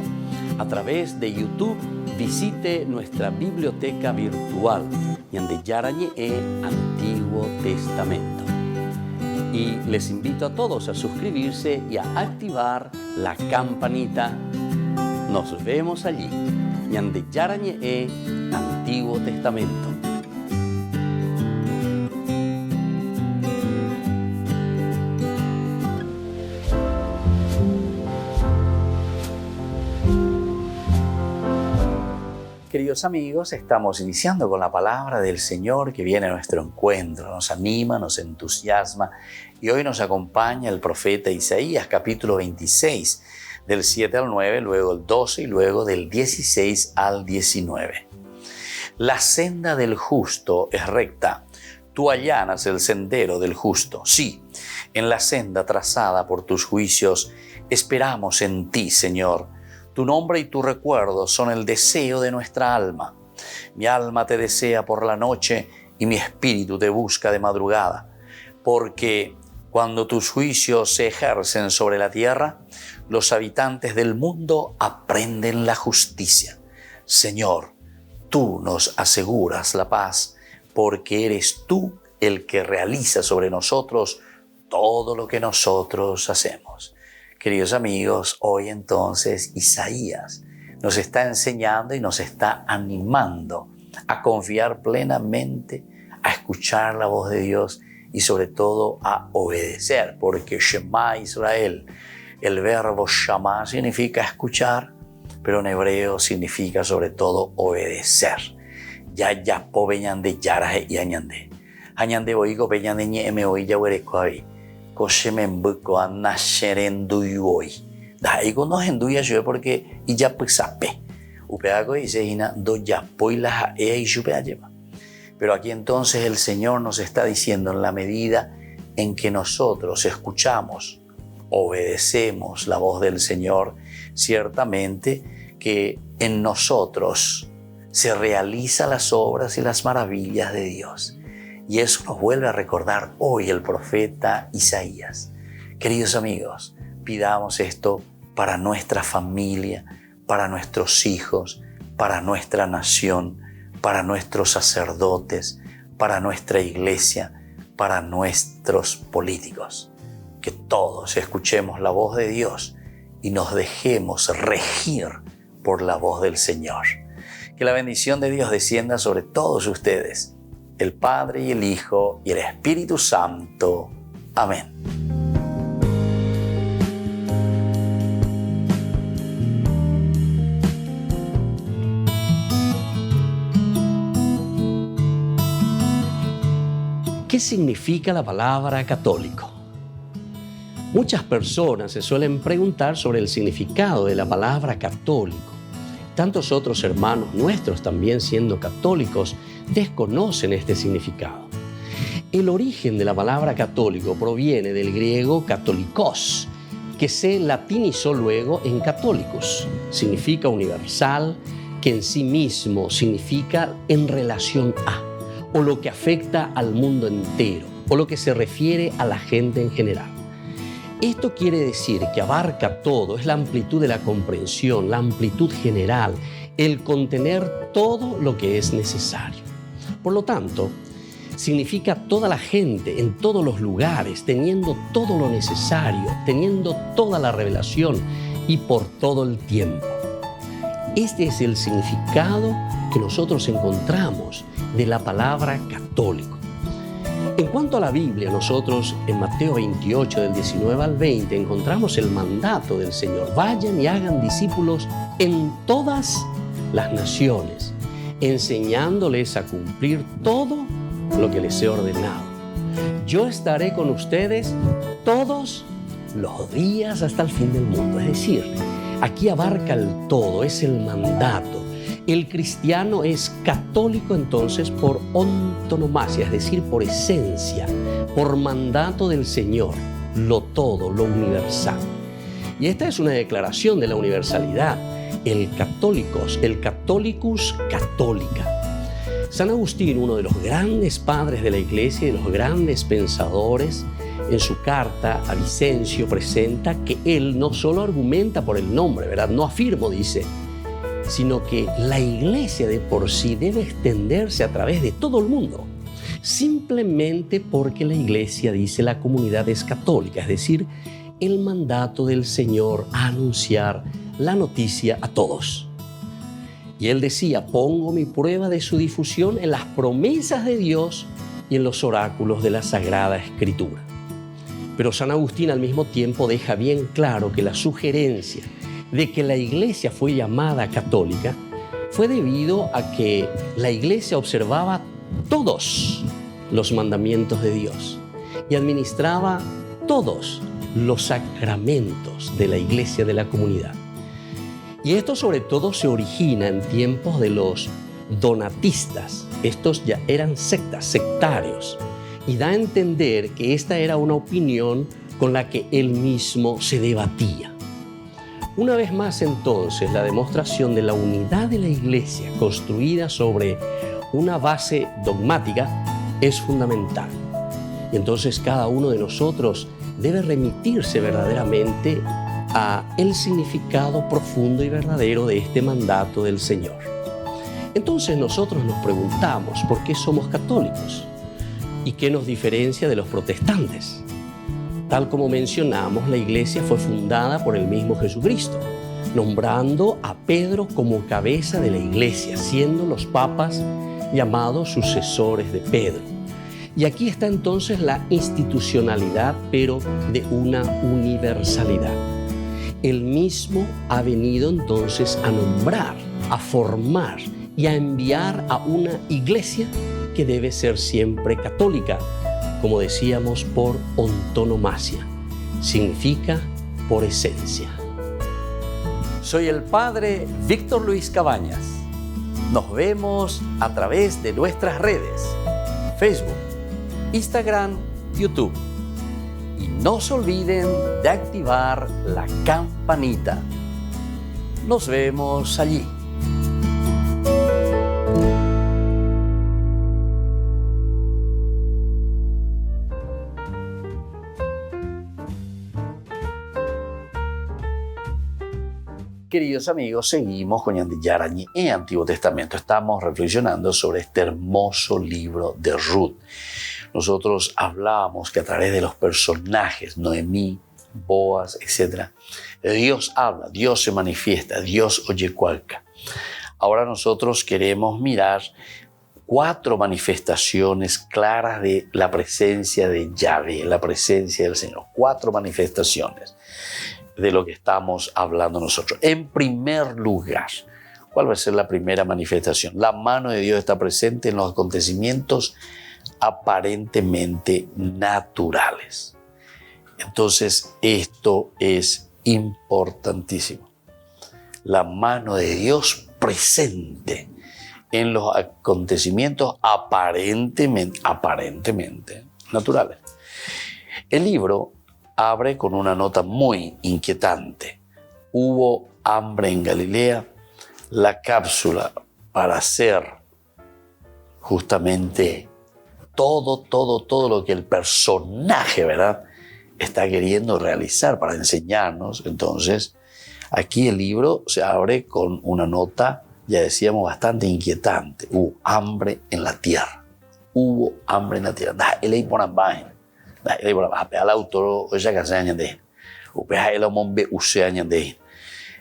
A través de YouTube, visite nuestra biblioteca virtual ñan de Yarañe e Antiguo Testamento. Y les invito a todos a suscribirse y a activar la campanita. Nos vemos allí, ñan de Yarañe e Antiguo Testamento. Queridos amigos, estamos iniciando con la palabra del Señor que viene a nuestro encuentro, nos anima, nos entusiasma y hoy nos acompaña el profeta Isaías, capítulo 26, del 7 al 9, luego el 12 y luego del 16 al 19. La senda del justo es recta, tú allanas el sendero del justo. Sí, en la senda trazada por tus juicios esperamos en ti, Señor. Tu nombre y tu recuerdo son el deseo de nuestra alma. Mi alma te desea por la noche y mi espíritu te busca de madrugada. Porque cuando tus juicios se ejercen sobre la tierra, los habitantes del mundo aprenden la justicia. Señor, tú nos aseguras la paz, porque eres tú el que realiza sobre nosotros todo lo que nosotros hacemos. Queridos amigos, hoy entonces Isaías nos está enseñando y nos está animando a confiar plenamente, a escuchar la voz de Dios y sobre todo a obedecer, porque Shema Israel, el verbo Shama significa escuchar, pero en hebreo significa sobre todo obedecer. Ya po beñande yaraje y añande. Añande oigo beñande ñeme oilla huerecoavi. Coshemembuco a nasherenduyoi. Da ego no henduya yo porque ya pisape. Upeago dice ina do ya poila e y lleva. Pero aquí entonces el Señor nos está diciendo en la medida en que nosotros escuchamos, obedecemos la voz del Señor, ciertamente que en nosotros se realizan las obras y las maravillas de Dios. Y eso nos vuelve a recordar hoy el profeta Isaías. Queridos amigos, pidamos esto para nuestra familia, para nuestros hijos, para nuestra nación, para nuestros sacerdotes, para nuestra iglesia, para nuestros políticos. Que todos escuchemos la voz de Dios y nos dejemos regir por la voz del Señor. Que la bendición de Dios descienda sobre todos ustedes, el Padre y el Hijo y el Espíritu Santo. Amén. ¿Qué significa la palabra católico? Muchas personas se suelen preguntar sobre el significado de la palabra católico. Tantos otros hermanos nuestros, también siendo católicos, desconocen este significado. El origen de la palabra católico proviene del griego katolikos, que se latinizó luego en católicos. Significa universal, que en sí mismo significa en relación a, o lo que afecta al mundo entero, o lo que se refiere a la gente en general. Esto quiere decir que abarca todo, es la amplitud de la comprensión, la amplitud general, el contener todo lo que es necesario. Por lo tanto, significa toda la gente en todos los lugares, teniendo todo lo necesario, teniendo toda la revelación y por todo el tiempo. Este es el significado que nosotros encontramos de la palabra católico. En cuanto a la Biblia, nosotros en Mateo 28, del 19 al 20, encontramos el mandato del Señor. Vayan y hagan discípulos en todas las naciones, enseñándoles a cumplir todo lo que les he ordenado. Yo estaré con ustedes todos los días hasta el fin del mundo. Es decir, aquí abarca el todo, es el mandato. El cristiano es católico entonces por antonomasia, es decir, por esencia, por mandato del Señor, lo todo, lo universal. Y esta es una declaración de la universalidad, el Catholicus Católica. San Agustín, uno de los grandes padres de la Iglesia y de los grandes pensadores, en su carta a Vicencio presenta que él no solo argumenta por el nombre, ¿verdad? No afirmo, dice, sino que la Iglesia de por sí debe extenderse a través de todo el mundo, simplemente porque la Iglesia, dice, la comunidad es católica, es decir, el mandato del Señor a anunciar la noticia a todos. Y él decía, pongo mi prueba de su difusión en las promesas de Dios y en los oráculos de la Sagrada Escritura. Pero San Agustín al mismo tiempo deja bien claro que la sugerencia de que la Iglesia fue llamada católica fue debido a que la Iglesia observaba todos los mandamientos de Dios y administraba todos los sacramentos de la Iglesia de la comunidad. Y esto sobre todo se origina en tiempos de los donatistas. Estos ya eran sectarios, y da a entender que esta era una opinión con la que él mismo se debatía. Una vez más entonces, la demostración de la unidad de la Iglesia construida sobre una base dogmática es fundamental. Y entonces cada uno de nosotros debe remitirse verdaderamente a el significado profundo y verdadero de este mandato del Señor. Entonces nosotros nos preguntamos por qué somos católicos y qué nos diferencia de los protestantes. Tal como mencionamos, la Iglesia fue fundada por el mismo Jesucristo, nombrando a Pedro como cabeza de la Iglesia, siendo los papas llamados sucesores de Pedro. Y aquí está entonces la institucionalidad, pero de una universalidad. Él mismo ha venido entonces a nombrar, a formar y a enviar a una Iglesia que debe ser siempre católica, como decíamos, por antonomasia. Significa por esencia. Soy el Padre Víctor Luis Cabañas. Nos vemos a través de nuestras redes, Facebook, Instagram, YouTube. Y no se olviden de activar la campanita. Nos vemos allí. Queridos amigos, seguimos con Ñande Yarañi en Antiguo Testamento. Estamos reflexionando sobre este hermoso libro de Ruth. Nosotros hablábamos que a través de los personajes, Noemí, Boaz, etc., Dios habla, Dios se manifiesta, Dios oye cualca. Ahora nosotros queremos mirar 4 manifestaciones claras de la presencia de Yahvé, la presencia del Señor. 4 manifestaciones de lo que estamos hablando nosotros. En primer lugar, ¿cuál va a ser la primera manifestación? La mano de Dios está presente en los acontecimientos aparentemente naturales. Entonces, esto es importantísimo. La mano de Dios presente en los acontecimientos aparentemente naturales. El libro abre con una nota muy inquietante. Hubo hambre en Galilea. La cápsula para hacer justamente todo lo que el personaje, ¿verdad?, está queriendo realizar para enseñarnos. Entonces, aquí el libro se abre con una nota, ya decíamos, bastante inquietante. Hubo hambre en la tierra. Hubo hambre en la tierra.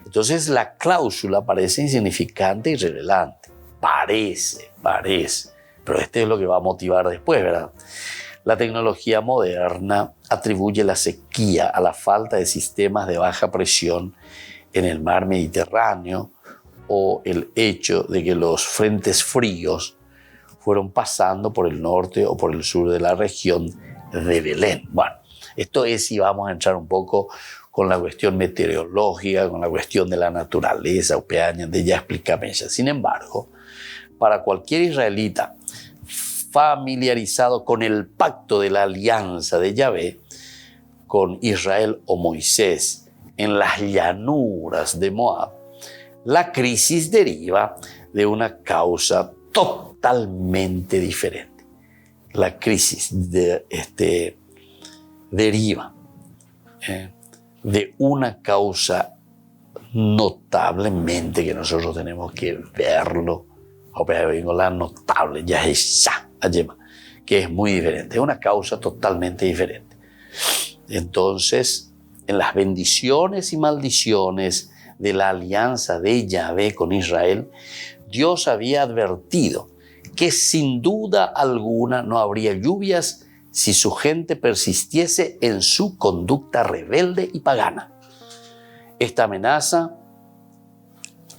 Entonces, la cláusula parece insignificante y irrelevante. Parece. Pero este es lo que va a motivar después, ¿verdad? La tecnología moderna atribuye la sequía a la falta de sistemas de baja presión en el mar Mediterráneo o el hecho de que los frentes fríos fueron pasando por el norte o por el sur de la región de Belén. Bueno, esto es si vamos a entrar un poco con la cuestión meteorológica, con la cuestión de la naturaleza, de ya explícame ella. Sin embargo, para cualquier israelita familiarizado con el pacto de la alianza de Yahvé con Israel o Moisés en las llanuras de Moab, la crisis deriva de una causa totalmente diferente. La crisis deriva de una causa notablemente que nosotros tenemos que verlo, notable, ya es que es muy diferente, es una causa totalmente diferente. Entonces, en las bendiciones y maldiciones de la alianza de Yahvé con Israel, Dios había advertido que sin duda alguna no habría lluvias si su gente persistiese en su conducta rebelde y pagana. Esta amenaza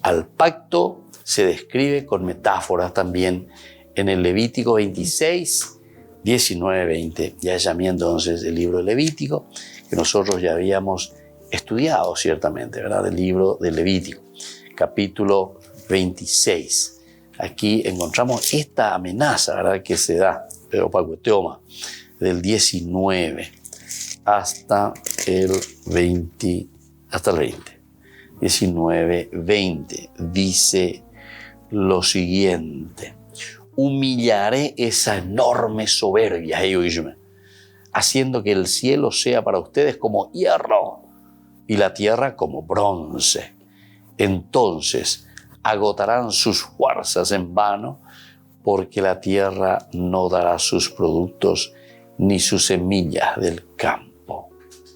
al pacto se describe con metáforas también en el Levítico 26, 19, 20. Ya llamé entonces el libro de Levítico, que nosotros ya habíamos estudiado ciertamente, ¿verdad? El libro de Levítico, capítulo 26. Aquí encontramos esta amenaza, ¿verdad?, que se da, pero Pacueteoma, del 19 hasta el 20. 19, 20. Dice lo siguiente: humillaré esa enorme soberbia, haciendo que el cielo sea para ustedes como hierro y la tierra como bronce. Entonces agotarán sus fuerzas en vano, porque la tierra no dará sus productos, ni sus semillas del campo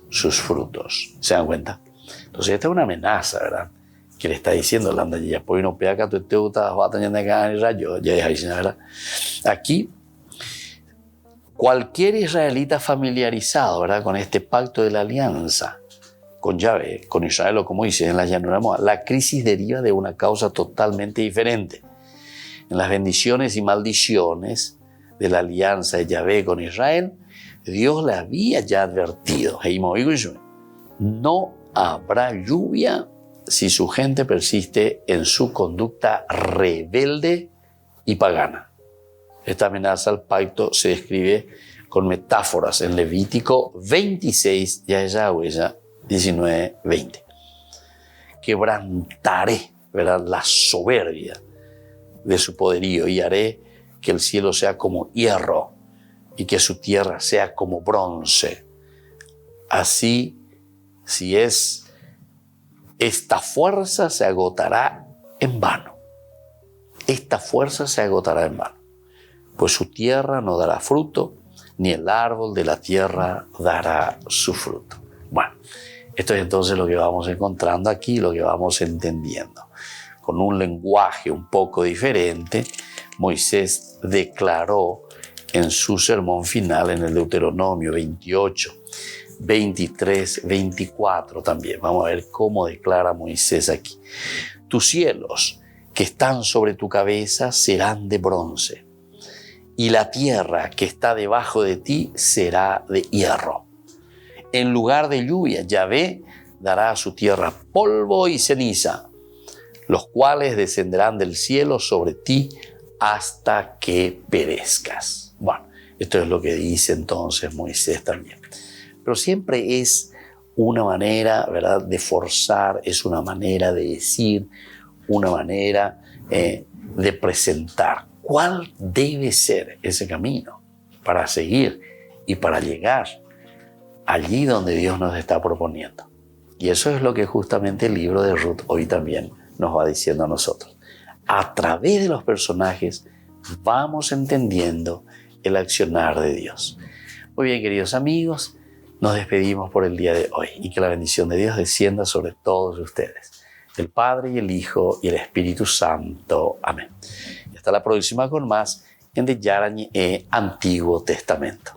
sus frutos. ¿Se dan cuenta? Entonces esta es una amenaza, ¿verdad?, que le está diciendo aquí cualquier israelita familiarizado, ¿verdad?, con este pacto de la alianza con Yahvé, con Israel o como dice en la llanura de Moab, la crisis deriva de una causa totalmente diferente. En las bendiciones y maldiciones de la alianza de Yahvé con Israel, Dios le había ya advertido: no habrá lluvia si su gente persiste en su conducta rebelde y pagana. Esta amenaza al pacto se describe con metáforas en Levítico 26 y Yahweh 19, 20. Quebrantaré, ¿verdad?, la soberbia de su poderío y haré que el cielo sea como hierro y que su tierra sea como bronce. Así, si es esta fuerza se agotará en vano. Esta fuerza se agotará en vano, pues su tierra no dará fruto, ni el árbol de la tierra dará su fruto. Bueno, esto es entonces lo que vamos encontrando aquí, lo que vamos entendiendo. Con un lenguaje un poco diferente, Moisés declaró en su sermón final en el Deuteronomio 28, 23, 24 también. Vamos a ver cómo declara Moisés aquí. Tus cielos que están sobre tu cabeza serán de bronce, y la tierra que está debajo de ti será de hierro. En lugar de lluvia, Yahvé dará a su tierra polvo y ceniza, los cuales descenderán del cielo sobre ti hasta que perezcas. Bueno, esto es lo que dice entonces Moisés también. Pero siempre es una manera, ¿verdad?, de forzar, es una manera de decir, una manera de presentar cuál debe ser ese camino para seguir y para llegar allí donde Dios nos está proponiendo. Y eso es lo que justamente el libro de Ruth hoy también nos va diciendo a nosotros. A través de los personajes vamos entendiendo el accionar de Dios. Muy bien, queridos amigos, nos despedimos por el día de hoy y que la bendición de Dios descienda sobre todos ustedes, el Padre y el Hijo y el Espíritu Santo. Amén. Y hasta la próxima con más en Yarañé Antiguo Testamento.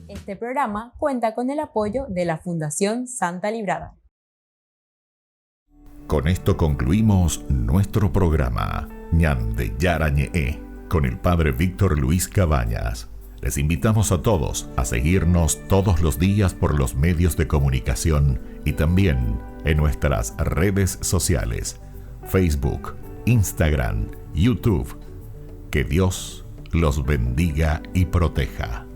Este programa cuenta con el apoyo de la Fundación Santa Librada. Con esto concluimos nuestro programa Ñande Yarañé con el Padre Víctor Luis Cabañas. Les invitamos a todos a seguirnos todos los días por los medios de comunicación y también en nuestras redes sociales, Facebook, Instagram, YouTube. Que Dios los bendiga y proteja.